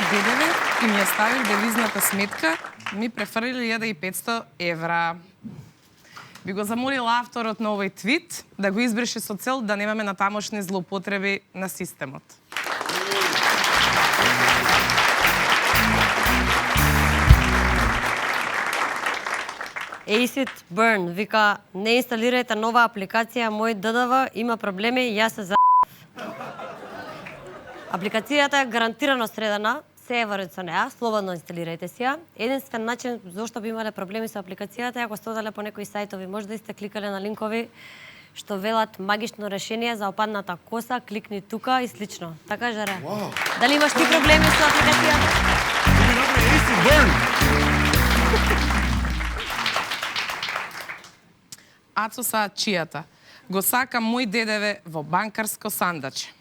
ДДВ и ми ја ставил девизната сметка, ми префрлили 1500 евра. Би го замолила авторот на овој твит да го избрише со цел да немаме натамошни злоупотреби на системот. Acid Burn вика: не инсталирајте нова апликација, мој ДДВ има проблеми, јас се Апликацијата е гарантирано средена, се е во ред со неа, слободно инсталирајте си ја. Единствен начин зошто би имале проблеми со апликацијата е ако сте одале по некои сајтови, може да сте кликале на линкови што велат магично решение за опадната коса, кликни тука и слично. Така жаре. Wow. Дали имаш ти проблеми со апликацијата? Acid Burn. Ацо са чијата. Го сакам мој ДДВ во банкарско сандаче.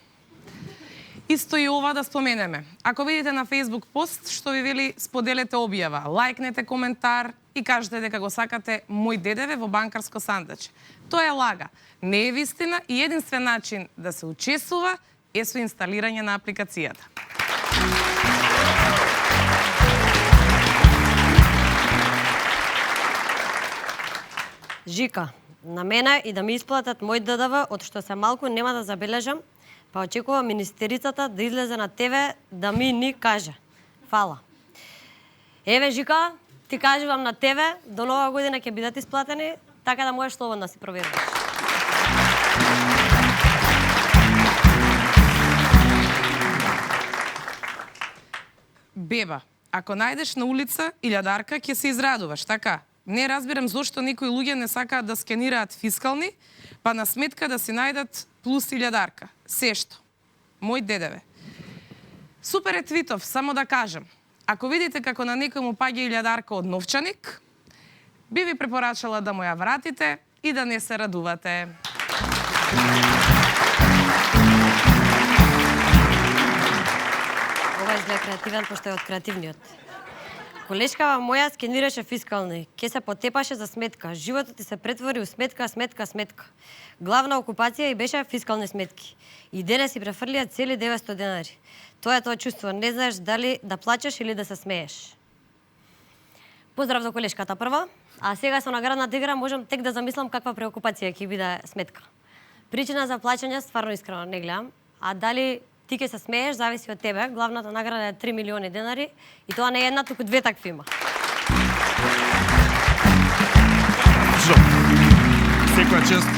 Исто и ова да споменеме. Ако видите на Facebook пост што ви вели споделете објава, лајкнете коментар и кажете дека го сакате мој ДДВ во банкарско сандаче. Тоа е лага. Не е вистина и единствен начин да се учесува е со инсталирање на апликацијата. Жика, на мене и да ми исплатат мој ДДВ, од што се малку нема да забележам, па очекувам министерицата да излезе на ТВ да ми ни каже. Фала. Еве, Жика, ти кажувам на ТВ, до нова година ќе бидат исплатени, така да можеш слободно да си провериш. Беба, ако најдеш на улица илјадарка, ќе се израдуваш, така? Не разбирам зошто некои луѓе не сакаат да скенираат фискални, па на сметка да си најдат плюс илјадарка. Сешто. Мој ДДВ. Супер е твитов, само да кажам. Ако видите како на некој му паѓа илјадарка од новчаник, би ви препорачала да му ја вратите и да не се радувате. Ова изгледа креативен, пошто е од креативниот. Колешкава моја скенираше фискални, ке се потепаше за сметка. Животот ти се претвори у сметка, сметка, сметка. Главна окупација и беше фискални сметки. И денес си префрлија цели 900 денари. Тоа е тоа чувство, не знаеш дали да плачеш или да се смееш. Поздрав до колешката прво, а сега со наградната игра можам тек да замислам каква преокупација ќе биде сметка. Причина за плаќање стварно искрено не гледам, а дали ти ќе се смееш, зависи од тебе. Главната награда е 3 милиони денари и тоа не е една, туку две такви има. Секоја чест.